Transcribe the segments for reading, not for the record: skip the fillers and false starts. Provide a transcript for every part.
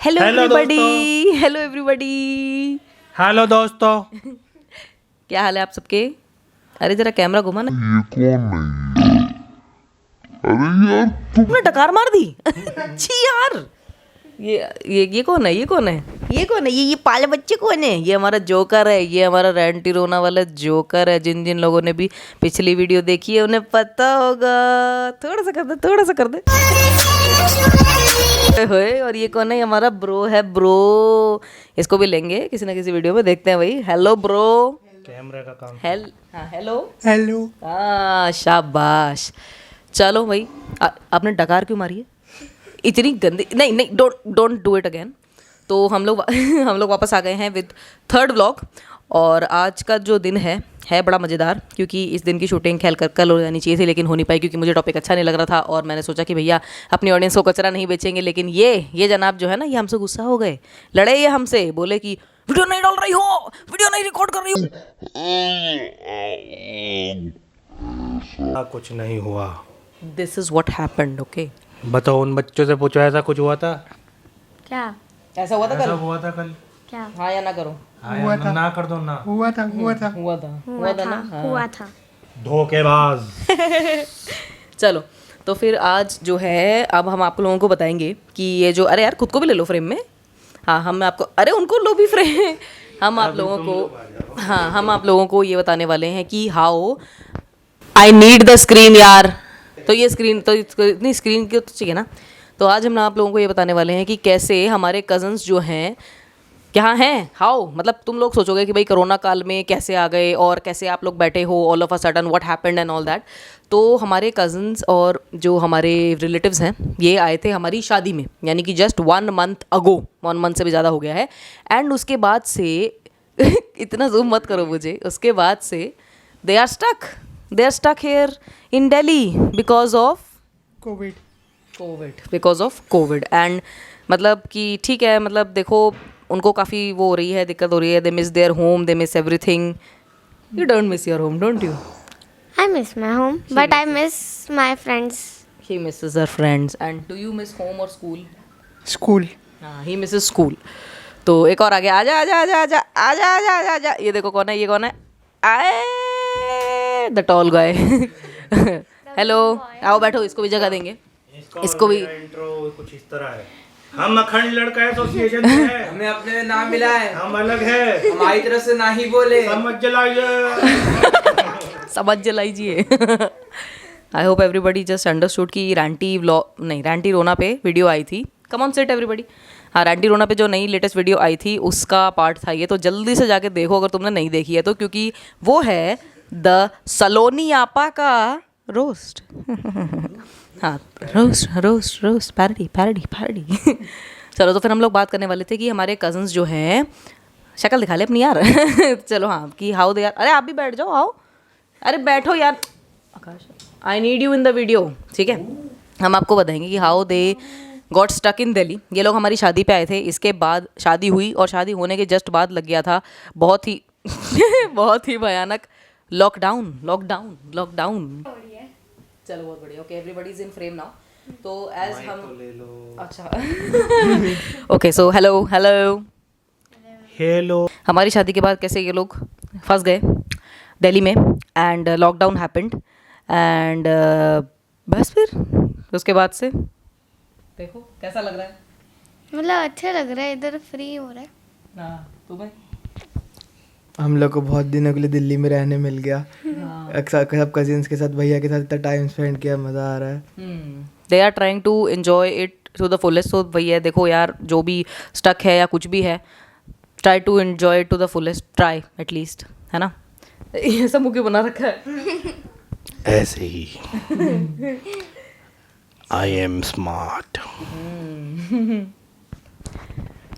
Hello hello everybody, hello everybody. Hello दोस्तों। क्या हाल है आप सबके? अरे जरा कैमरा घुमा ना। ये कौन है? अरे यार तुमने डकार मार दी। अच्छी यार। ये कौन है? ये कौन है? ये कौन है? ये पाले बच्चे कौन है? ये हमारा जोकर है। ये हमारा रैंटी रोना वाला जोकर है। जिन जिन लोगों ने भी पिछली वीडियो देखी है उन्हें पता होगा। थोड़ा सा कर दे, थोड़ा सा कर दे। होए, और ये कौन है? ये हमारा ब्रो है, ब्रो। इसको भी लेंगे किसी ना किसी वीडियो में, देखते हैं भाई। Hello bro. कैमरे का काम। हाँ हेलो। हेलो। हाँ शाबाश। चलो भाई, आपने डकार क्यों मारी है? इतनी गंदी। नहीं नहीं, डोंट डू इट अगेन। तो हम लोग हम लोग वापस आ गए हैं विद थर्ड व्लॉग। और आज का जो दिन है बड़ा मज़ेदार, क्योंकि इस दिन की शूटिंग कल हो जानी चाहिए थी, लेकिन हो नहीं पाई क्योंकि मुझे टॉपिक अच्छा नहीं लग रहा था। और मैंने सोचा कि भैया अपनी ऑडियंस को कचरा नहीं बेचेंगे। लेकिन ये जनाब जो है ना, ये हमसे गुस्सा हो गए, लड़े ये हमसे, बोले कि वीडियो नहीं डाल रही हो, वीडियो नहीं रिकॉर्ड कर रही हो। कुछ नहीं हुआ। This is what happened. Okay, बताओ, उन बच्चों से पूछो ऐसा कुछ हुआ था? क्या? ऐसा हुआ था ऐसा कल? हुआ था कल? क्या हाँ या ना करो? हाँ या ना कर दो ना। हुआ था हुआ ना? हाँ। हुआ था। धोखेबाज। चलो, तो फिर आज जो है, अब हम आप लोगों को बताएंगे कि ये जो, अरे यार खुद को भी ले लो फ्रेम में। हाँ, हम आपको, अरे उनको लो भी फ्रेम। हम आप लोगों को, हाँ हम आप लोगों को ये बताने वाले हैं कि how I need the screen यार। तो ये स्क्रीन तो इतनी स्क्रीन की तो चाहिए ना। तो आज हम आप लोगों को ये बताने वाले हैं कि कैसे हमारे कज़न्स जो हैं, क्या हैं, हाउ, मतलब तुम लोग सोचोगे कि भाई कोरोना काल में कैसे आ गए और कैसे आप लोग बैठे हो all of a sudden, what happened and all that. तो हमारे कज़न्स और जो हमारे रिलेटिव्स हैं, ये आए थे हमारी शादी में, यानी कि जस्ट 1 मंथ अगो, 1 मंथ से भी ज़्यादा हो गया है। एंड उसके बाद से इतना जूम मत करो मुझे। उसके बाद से they are stuck here in Delhi because of COVID. And मतलब कि ठीक है, मतलब देखो उनको काफ़ी वो हो रही है, दिक्कत हो रही है। They miss their home, they miss everything. You don't miss your home, don't you? I miss my home, but I miss my friends. He Mrs her friends. And do you miss home और school? School. हाँ, ही Mrs school. तो एक और आ गया, आजा आजा आजा आजा आजा आजा आजा आजा। ये देखो कौन है, ये कौन है? आए द टॉल गाय। हेलो, आओ बैठो, इसको भी जगह देंगे। इसको भी इंट्रो कुछ इस तरह है। हम अखंड लड़का एसोसिएशन से हैं। हमें अपने नाम मिला है, हम अलग है। हमारी तरफ से ना ही बोले। समझ जलाइए। समझ जलाइए। I hope everybody just understood कि रैंटी व्लॉग नहीं, रैंटी रोना पे वीडियो आई थी। Come on set everybody. हाँ, रैंटी रोना पे जो नई लेटेस्ट वीडियो आई थी उसका पार्ट था ये। तो जल्दी से जाके देखो अगर तुमने नहीं देखी है तो, क्योंकि वो है द सलोनी आपा का रोस्ट। हाँ, रोस्ट पैरडी। चलो, तो फिर हम लोग बात करने वाले थे कि हमारे कज़न्स जो हैं, शक्ल दिखा ले अपनी यार। चलो हाँ, कि हाउ दे यार। अरे आप भी बैठ जाओ, आओ। अरे बैठो यार। Aakash, I need you in the video, ठीक है? हम आपको बताएंगे कि how they got stuck in Delhi. ये लोग हमारी शादी पे आए थे, इसके बाद शादी हुई और शादी होने के जस्ट बाद लग गया था बहुत ही बहुत ही भयानक लॉकडाउन। चलो बहुत बढ़िया। Okay, everybody is in frame now. तो एज हम ले लो। अच्छा ओके, सो हेलो। हमारी शादी के बाद कैसे ये लोग फंस गए दिल्ली में एंड लॉकडाउन हैपेंड एंड बस फिर उसके बाद से देखो कैसा लग रहा है। मतलब अच्छा लग रहा है, इधर फ्री हो रहा है। हाँ, तुम्हें? हम लोग को बहुत दिनों के लिए दिल्ली में रहने मिल गया। सब कजिन्स के साथ, भैया के साथ इतना टाइम स्पेंड किया, मज़ा आ रहा है। They are trying to enjoy it to the fullest. तो भैया देखो यार, जो भी स्टक है या कुछ भी है, try to enjoy it to the fullest, try at least, है ना? ये सब मुझे बना रखा है ऐसे ही। I am smart.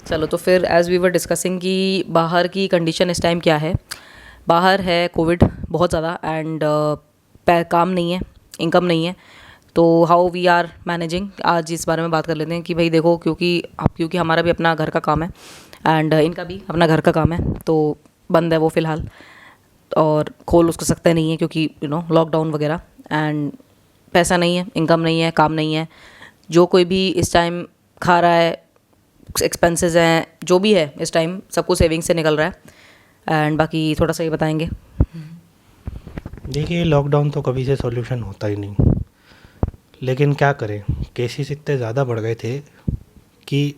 चलो, तो फिर एज वी वर डिस्कसिंग कि बाहर की कंडीशन इस टाइम क्या है। बाहर है कोविड बहुत ज़्यादा एंड काम नहीं है, इनकम नहीं है। तो हाउ वी आर मैनेजिंग, आज इस बारे में बात कर लेते हैं कि भाई देखो, क्योंकि हमारा भी अपना घर का काम है एंड इनका भी अपना घर का काम है, तो बंद है वो फ़िलहाल और खोल उसको सकते नहीं है क्योंकि लॉकडाउन वगैरह। एंड पैसा नहीं है, इनकम नहीं है, काम नहीं है। जो कोई भी इस टाइम खा रहा है, एक्सपेंसेस हैं, जो भी है इस टाइम सब कुछ सेविंग से निकल रहा है। एंड बाकी थोड़ा सा ये बताएंगे। देखिए, लॉकडाउन तो कभी से सॉल्यूशन होता ही नहीं, लेकिन क्या करें, केसेस इतने ज़्यादा बढ़ गए थे कि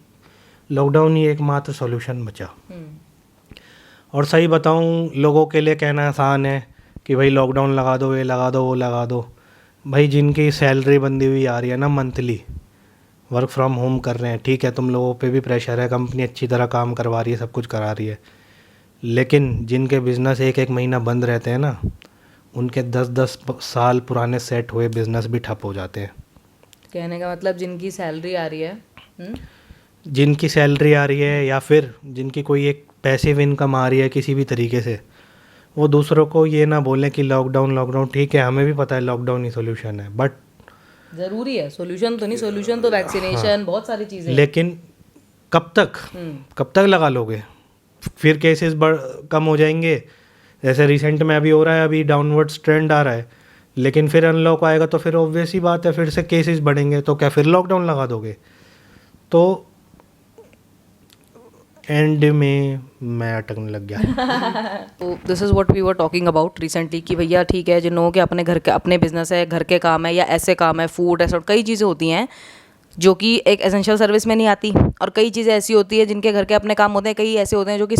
लॉकडाउन ही एकमात्र सॉल्यूशन बचा। और सही बताऊं, लोगों के लिए कहना आसान है कि भाई लॉकडाउन लगा दो, ये लगा दो, वो लगा दो। भाई जिनकी सैलरी बंधी हुई आ रही है ना, मंथली वर्क फ्रॉम होम कर रहे हैं, ठीक है, तुम लोगों पे भी प्रेशर है, कंपनी अच्छी तरह काम करवा रही है, सब कुछ करा रही है, लेकिन जिनके बिज़नेस एक एक महीना बंद रहते हैं ना, उनके 10-10 साल पुराने सेट हुए बिज़नेस भी ठप हो जाते हैं। कहने का मतलब जिनकी सैलरी आ रही है, जिनकी सैलरी आ रही है या फिर जिनकी कोई एक पैसिव इनकम आ रही है किसी भी तरीके से, वो दूसरों को ये ना बोलें कि लॉकडाउन, ठीक है, हमें भी पता है लॉकडाउन ही सोल्यूशन है, बट ज़रूरी है, सोल्यूशन तो नहीं, सोल्यूशन तो वैक्सीनेशन, बहुत सारी चीज़ें। लेकिन कब तक लगा लोगे? फिर केसेस कम हो जाएंगे, जैसे रिसेंट में अभी हो रहा है, अभी डाउनवर्ड्स ट्रेंड आ रहा है, लेकिन फिर अनलॉक आएगा तो फिर ऑब्वियस ही बात है, फिर से केसेस बढ़ेंगे, तो क्या फिर लॉकडाउन लगा दोगे? तो एंड में मैं अटकने लग गया। तो this is what we were talking about recently कि भैया ठीक है, जिन लोगों के अपने घर के अपने बिजनेस है, घर के काम है या ऐसे काम है, फूड ऐसा कई चीज़ें होती हैं जो कि एक एसेंशियल सर्विस में नहीं आती, और कई चीज़ें ऐसी होती है जिनके घर के अपने काम होते हैं, कई ऐसे होते हैं जो कि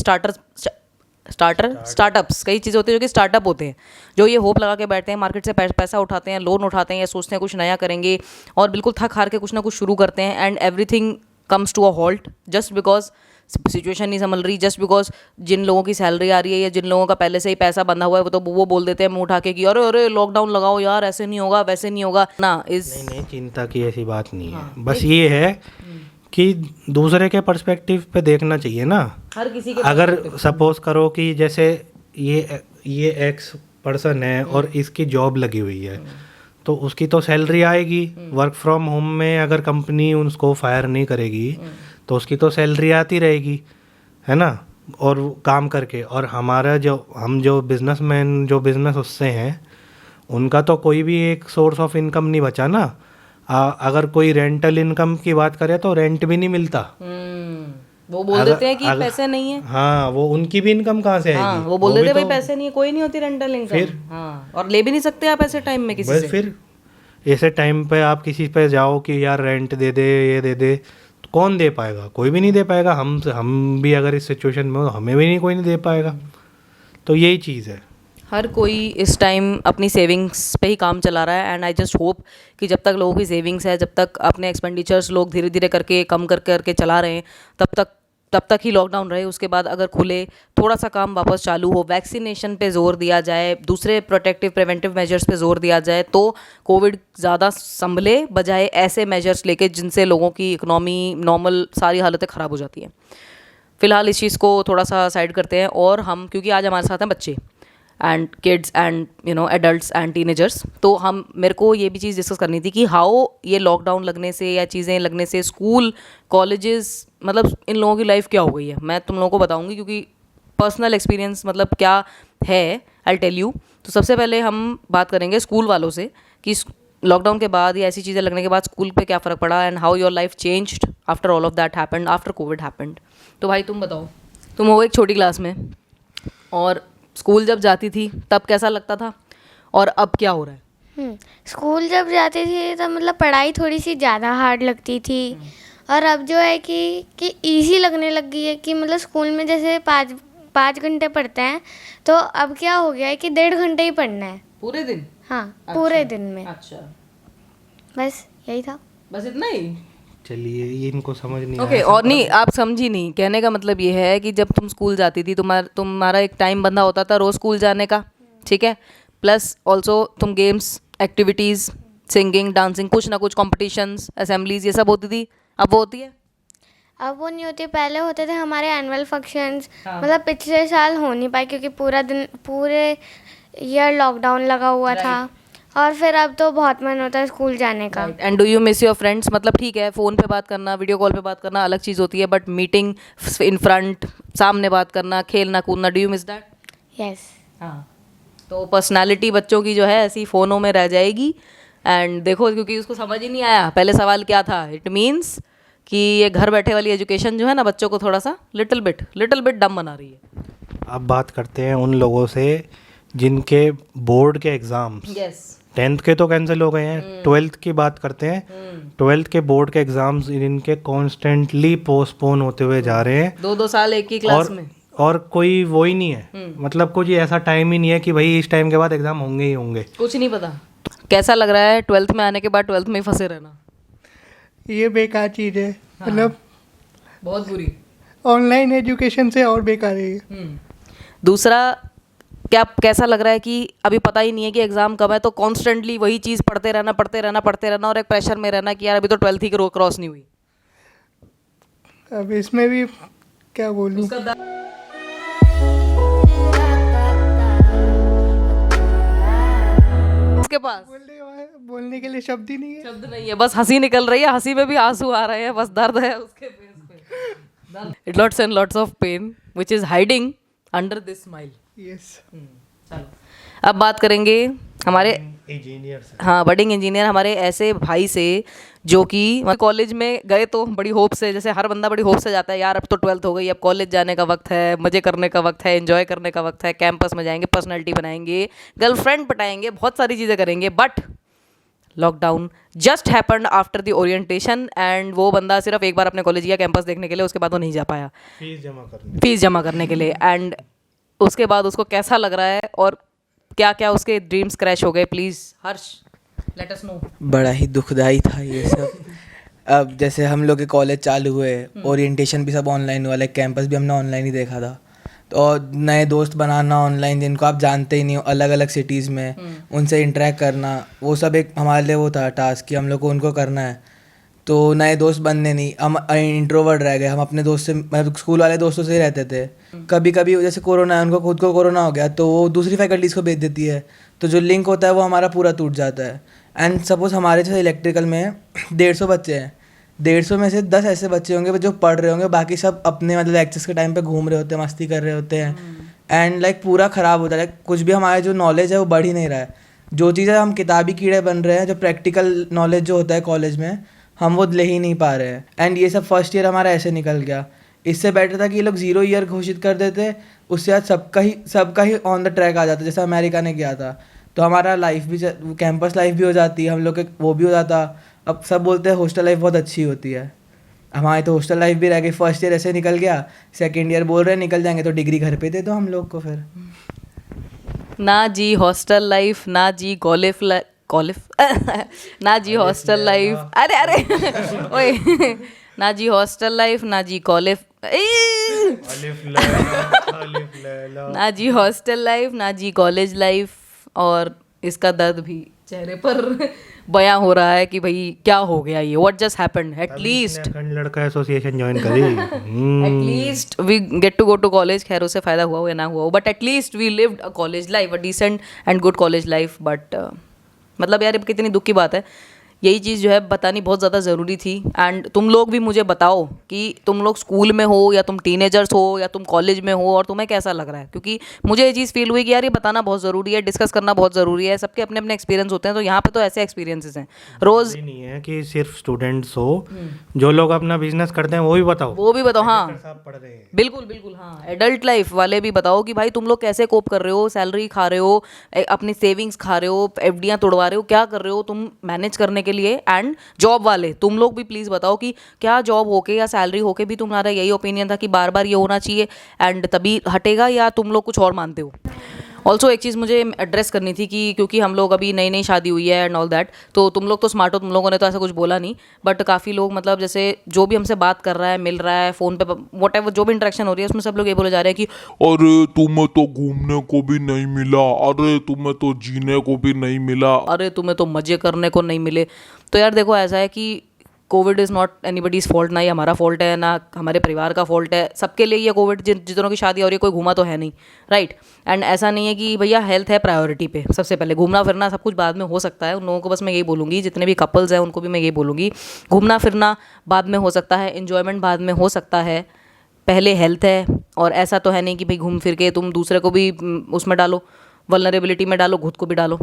स्टार्टअप्स, कई चीज़ें होती हैं जो कि स्टार्टअप होते हैं, जो ये होप लगा के बैठते हैं, मार्केट से पैसा उठाते हैं, लोन उठाते हैं या सोचते हैं कुछ नया करेंगे, और बिल्कुल थक हार के कुछ ना कुछ शुरू करते हैं, and everything comes to a halt just because situation नहीं संभल रही, जस्ट बिकॉज जिन लोगों की सैलरी आ रही है या जिन लोगों का पहले से ही पैसा बंधा हुआ है, वो बोल देते हैं मुंह उठा के कि अरे अरे लॉकडाउन लगाओ यार, ऐसे नहीं होगा, वैसे नहीं होगा ना। नहीं, चिंता की ऐसी बात नहीं है, बस ये है कि दूसरे के पर्सपेक्टिव पे देखना चाहिए ना। हर किसी के अगर सपोज करो कि जैसे ये एक्स पर्सन है और इसकी जॉब लगी हुई है, तो उसकी तो सैलरी आएगी। वर्क फ्रॉम होम में अगर कंपनी उसको फायर नहीं करेगी तो उसकी तो सैलरी आती रहेगी, है ना, और काम करके। और हमारा हम जो बिजनेसमैन जो बिजनेस उससे हैं, उनका तो कोई भी एक सोर्स ऑफ इनकम नहीं बचा ना। अगर कोई रेंटल इनकम की बात करे तो रेंट भी नहीं मिलता। वो बोल देते हैं कि पैसे नहीं है। हाँ, वो उनकी भी इनकम कहाँ से आएगी? वो बोल देते हैं भाई पैसे नहीं है, कोई नहीं होती रेंटल इनकम। फिर और ले भी नहीं सकते आप ऐसे टाइम में किसी से। फिर ऐसे टाइम पे आप किसी पे जाओ कि यार रेंट दे दे, ये दे दे, तो कौन दे पाएगा? कोई भी नहीं दे पाएगा। हम भी अगर इस सिचुएशन में हो, हमें भी नहीं कोई नहीं दे पाएगा। तो यही चीज़ है। हर कोई इस टाइम अपनी सेविंग्स पे ही काम चला रहा है, एंड आई जस्ट होप कि जब तक लोगों की सेविंग्स है, जब तक अपने एक्सपेंडिचर्स लोग धीरे धीरे करके कम करके चला रहे हैं, तब तक ही लॉकडाउन रहे। उसके बाद अगर खुले, थोड़ा सा काम वापस चालू हो, वैक्सीनेशन पे जोर दिया जाए, दूसरे प्रिवेंटिव मेजर्स पे जोर दिया जाए, तो कोविड ज़्यादा संभले, बजाय ऐसे मेजर्स लेके जिनसे लोगों की इकोनॉमी, नॉर्मल सारी हालतें ख़राब हो जाती हैं। फ़िलहाल इस चीज़ को थोड़ा सा साइड करते हैं, और हम, क्योंकि आज हमारे साथ हैं बच्चे and kids and adults and teenagers, तो मेरे को ये भी चीज़ डिस्कस करनी थी कि हाउ ये लॉकडाउन लगने से या चीज़ें लगने से स्कूल, कॉलेजेस, मतलब इन लोगों की लाइफ क्या हो गई है। मैं तुम लोगों को बताऊंगी क्योंकि पर्सनल एक्सपीरियंस मतलब क्या है, आई टेल यू। तो सबसे पहले हम बात करेंगे स्कूल वालों से कि लॉकडाउन के बाद या ऐसी चीज़ें लगने के बाद स्कूल पे क्या फ़र्क पड़ा, and how your life changed after all of that happened, after Covid happened. तो भाई तुम बताओ, तुम हो एक छोटी क्लास में और स्कूल जब जाती थी तब कैसा लगता था, और अब क्या हो रहा है? स्कूल जब जाती थी तब मतलब पढ़ाई थोड़ी सी ज़्यादा हार्ड लगती थी, और अब जो है कि ईजी लगने लग गई है। कि मतलब स्कूल में जैसे 5 घंटे पढ़ते हैं, तो अब क्या हो गया है कि 1.5 घंटे ही पढ़ना है पूरे दिन। हाँ, पूरे दिन में। अच्छा, बस यही था, बस इतना ही। चलिए, ये इनको समझ नहीं ओके, और नहीं, आप समझी नहीं। कहने का मतलब ये है कि जब तुम स्कूल जाती थी, तुम्हारा एक टाइम बंधा होता था रोज़ स्कूल जाने का, ठीक है, प्लस ऑल्सो तुम गेम्स, एक्टिविटीज़, सिंगिंग, डांसिंग, कुछ ना कुछ कॉम्पिटिशन्स, असेंबलीज, ये सब होती थी। अब वो होती है? अब वो नहीं होती। पहले होते थे हमारे एनुअल फंक्शंस, मतलब पिछले साल हो नहीं पाए क्योंकि पूरे ईयर लॉकडाउन लगा हुआ था, और फिर अब तो बहुत मन होता है स्कूल जाने का। And do you miss your friends? मतलब ठीक है, फ़ोन पे बात करना, वीडियो कॉल पे बात करना अलग चीज़ होती है, बट मीटिंग इन फ्रंट, सामने बात करना, खेलना कूदना, do you miss that? Yes. हाँ, तो पर्सनालिटी बच्चों की जो है ऐसी फ़ोनों में रह जाएगी। एंड देखो, क्योंकि उसको समझ ही नहीं आया पहले सवाल क्या था। इट मीन्स कि ये घर बैठे वाली एजुकेशन जो है ना बच्चों को थोड़ा सा लिटिल बिट डम बना रही है। अब बात करते हैं उन लोगों से जिनके बोर्ड के एग्ज़ाम्स यस 10th के तो कैंसिल हो गए हैं, 12th की बात करते हैं। 12th के बोर्ड के एग्ज़ाम्स इनके कॉन्स्टेंटली पोस्टपोन होते हुए जा रहे हैं 2-2 साल एक ही क्लास में। और कोई वो ही नहीं है, मतलब कुछ ऐसा टाइम ही नहीं है कि भाई इस टाइम के बाद एग्ज़ाम होंगे ही होंगे। कुछ नहीं पता। कैसा लग रहा है 12th में आने के बाद 12th में ही फंसे रहना? ये बेकार चीज़ है, मतलब बहुत बुरी। ऑनलाइन एजुकेशन से और बेकार है ये। दूसरा क्या कैसा लग रहा है कि अभी पता ही नहीं है कि एग्ज़ाम कब है, तो कॉन्स्टेंटली वही चीज़ पढ़ते रहना और एक प्रेशर में रहना कि यार अभी तो 12th ही क्रॉस नहीं हुई। अब इसमें भी क्या बोलूँ, उसके पास बोलने के लिए शब्द ही नहीं है। शब्द नहीं है, बस हंसी निकल रही है, हंसी में भी आंसू आ रहे हैं, बस दर्द है उसके फेस पे। Lots and lots of pain which is hiding under this smile. Yes, चलो अब बात करेंगे हमारे इंजीनियर से। हाँ बडिंग इंजीनियर हमारे ऐसे भाई से जो कि कॉलेज में गए तो बड़ी होप से, जैसे हर बंदा बड़ी होप से जाता है यार अब तो 12th हो गई, अब कॉलेज जाने का वक्त है, मज़े करने का वक्त है, एंजॉय करने का वक्त है, कैंपस में जाएंगे, पर्सनैलिटी बनाएंगे, गर्लफ्रेंड पटाएंगे, बहुत सारी चीज़ें करेंगे। But lockdown just happened after the orientation and वो बंदा सिर्फ एक बार अपने कॉलेज गया कैंपस देखने के लिए, उसके बाद वो नहीं जा पाया फीस जमा करने के लिए। एंड उसके बाद उसको कैसा लग रहा है और क्या क्या उसके ड्रीम्स क्रैश हो गए? Please Harsh let us know. बड़ा ही दुखदाई था ये सब। अब जैसे हम लोग के कॉलेज चालू हुए, ओरिएंटेशन भी सब ऑनलाइन हुआ, लाइक कैंपस भी हमने ऑनलाइन ही देखा था। तो और नए दोस्त बनाना ऑनलाइन जिनको आप जानते ही नहीं हो, अलग अलग सिटीज़ में उनसे इंटरेक्ट करना, वो सब एक हमारे लिए वो था टास्क कि हम लोग को उनको करना है। तो नए दोस्त बनने नहीं, हम इंट्रोवर्ट रह गए। हम अपने दोस्त से, मतलब स्कूल वाले दोस्तों से ही रहते थे। कभी कभी जैसे कोरोना है, उनको खुद को कोरोना हो गया तो वो दूसरी फैकल्टीज़ को भेज देती है, तो जो लिंक होता है वो हमारा पूरा टूट जाता है। एंड सपोज हमारे जैसे इलेक्ट्रिकल में 150 बच्चे हैं, 150 में से 10 ऐसे बच्चे होंगे जो पढ़ रहे होंगे, बाकी सब अपने मतलब लेक्चर्स के टाइम पे घूम रहे होते हैं, मस्ती कर रहे होते हैं। एंड लाइक पूरा ख़राब होता है, कुछ भी हमारा जो नॉलेज है वो बढ़ ही नहीं रहा है। जो चीज़ें हम किताबी कीड़े बन रहे हैं, जो प्रैक्टिकल नॉलेज जो होता है कॉलेज में, हम वो ले ही नहीं पा रहे हैं। एंड ये सब फर्स्ट ईयर हमारा ऐसे निकल गया। इससे बेटर था कि ये लोग 0 ईयर घोषित कर देते, उससे बाद सबका ही ऑन द ट्रैक आ जाता, जैसा अमेरिका ने किया था। तो हमारा लाइफ भी, कैंपस लाइफ भी हो जाती है, हम लोग के वो भी हो जाता। अब सब बोलते हैं हॉस्टल लाइफ बहुत अच्छी होती है, हमारी तो हॉस्टल लाइफ भी रह गई। फर्स्ट ईयर ऐसे निकल गया, सेकेंड ईयर बोल रहे हैं निकल जाएंगे, तो डिग्री घर पे दे दो हम लोग को फिर। ना जी हॉस्टल लाइफ, ना जी कॉलेज ना जी हॉस्टल लाइफ, अरे ओए ना जी हॉस्टल लाइफ, ना जी कॉलेज, ना जी हॉस्टल लाइफ, ना जी कॉलेज लाइफ। और इसका दर्द भी चेहरे पर बयां हो रहा है कि भाई क्या हो गया, ये व्हाट जस्ट हैपेंड। एटलीस्ट लड़का एसोसिएशन ज्वाइन करी। At least we get to go to college, खैर उससे फ़ायदा हुआ हो या ना हुआ हो, but at least we lived a college life, a decent and good college life. But मतलब यार कितनी दुख की बात है, यही चीज़ जो है बतानी बहुत ज़्यादा ज़रूरी थी। एंड तुम लोग भी मुझे बताओ कि तुम लोग स्कूल में हो या तुम टीनेजर्स हो या तुम कॉलेज में हो और तुम्हें कैसा लग रहा है, क्योंकि मुझे ये चीज़ फील हुई कि यार ये बताना बहुत ज़रूरी है, डिस्कस करना बहुत ज़रूरी है। सबके अपने अपने एक्सपीरियंस होते हैं, तो यहाँ पे तो ऐसे एक्सपीरियंसेस हैं रोज़। नहीं है कि सिर्फ स्टूडेंट्स हो, जो लोग अपना बिजनेस करते हैं वो भी बताओ, हाँ पढ़ रहे हैं। बिल्कुल हाँ, एडल्ट लाइफ वाले भी बताओ कि भाई तुम लोग कैसे कोप कर रहे हो, सैलरी खा रहे हो, अपनी सेविंग्स खा रहे हो, एफडियाँ तोड़वा रहे हो, क्या कर रहे हो तुम मैनेज करने के लिए। एंड जॉब वाले तुम लोग भी प्लीज़ बताओ कि क्या जॉब होके या सैलरी होके भी तुम्हारा यही ओपिनियन था कि बार बार ये होना चाहिए एंड तभी हटेगा, या तुम लोग कुछ और मानते हो। ऑल्सो एक चीज़ मुझे एड्रेस करनी थी कि क्योंकि हम लोग अभी नई नई शादी हुई है एंड ऑल दैट, तो तुम लोग तो स्मार्ट हो, तुम लोगों ने तो ऐसा कुछ बोला नहीं, बट काफ़ी लोग मतलब जैसे जो भी हमसे बात कर रहा है, मिल रहा है फ़ोन पे, वट एवर जो भी इंटरेक्शन हो रही है, उसमें सब लोग ये बोले जा रहे हैं कि अरे तुम्हें तो घूमने को भी नहीं मिला, अरे तुम्हें तो जीने को भी नहीं मिला, अरे तुम्हें तो मज़े करने को नहीं मिले। तो यार देखो ऐसा है कि कोविड इज़ नॉट एनीबडीज़ फॉल्ट, ना ही हमारा फॉल्ट है ना हमारे परिवार का फॉल्ट है, सबके लिए ये कोविड, जितनों की शादी हो रही है कोई घूमा तो है नहीं, राइट। एंड ऐसा नहीं है कि भैया हेल्थ है प्रायोरिटी पे, सबसे पहले घूमना फिरना सब कुछ बाद में हो सकता है। उन लोगों को बस मैं यही बोलूँगी, जितने भी कपल्स हैं उनको भी मैं यही बोलूँगी, घूमना फिरना बाद में हो सकता है, इन्जॉयमेंट बाद में हो सकता है, पहले हेल्थ है। और ऐसा तो है नहीं कि भाई घूम फिर के तुम दूसरे को भी उसमें डालो, वल्नरेबिलिटी में डालो, खुद को भी डालो।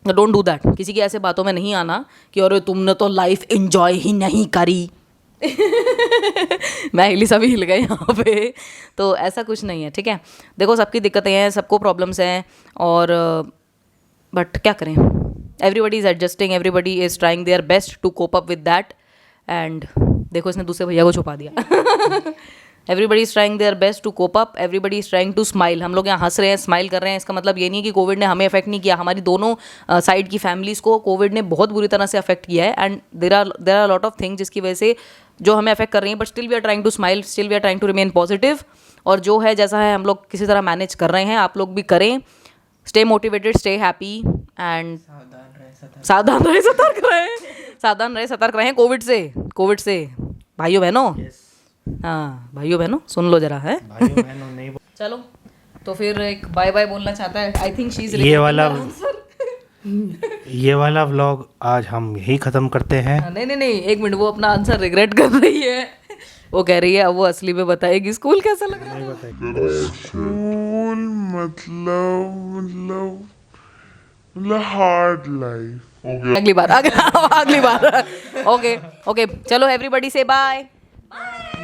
Don't do that. किसी की ऐसे बातों में नहीं आना कि अरे तुमने तो लाइफ एंजॉय ही नहीं करी, मैं हिली सभी हिल गए यहाँ पे। तो ऐसा कुछ नहीं है, ठीक है। देखो सबकी दिक्कतें हैं, सबको प्रॉब्लम्स हैं, और बट क्या करें, everybody is adjusting, everybody is trying their best to cope up with that. And देखो इसने दूसरे भैया को छुपा दिया। Everybody is trying their best to cope up, everybody is trying to smile. हम लोग यहाँ हंस रहे हैं, स्माइल कर रहे हैं, इसका मतलब ये नहीं है कि कोविड ने हमें अफेक्ट नहीं किया। हमारी दोनों साइड की फैमिलीज़ को कोविड ने बहुत बुरी तरह से अफेक्ट किया है। And there are lot of thing जिसकी वजह से जो हमें अफेक्ट कर रही हैं, but still we are trying to smile, still we are trying to remain positive. और जो है जैसा है हम लोग किसी तरह मैनेज कर रहे हैं, आप लोग भी करें। Stay motivated, stay happy and सावधान रहे, सतर्क रहे, सावधान रहे, सतर्क रहें कोविड से भाइयों बहनों। हाँ भाइयों बहनों सुन लो जरा, है भाइयों बहनों नहीं चलो तो फिर एक बाय बाय बोलना चाहता है। आई थिंक शी इज ये वाला व्लॉग आज हम यही ख़त्म करते हैं। नहीं, एक मिनट, वो अपना आंसर रिग्रेट कर रही है। वो कह रही है अब वो असली में बताएगी स्कूल कैसा लग रहा है। स्कूल मतलब हार्ड लाइफ। अगली बार ओके चलो एवरीबॉडी से बाय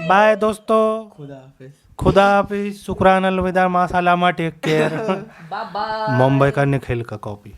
बाय दोस्तों, खुदा हाफिज। खुदा हाफिज, शुक्रान, अलविदा, मा सलामा, टेक केयर। बाय मुंबई का निखिल का कॉपी।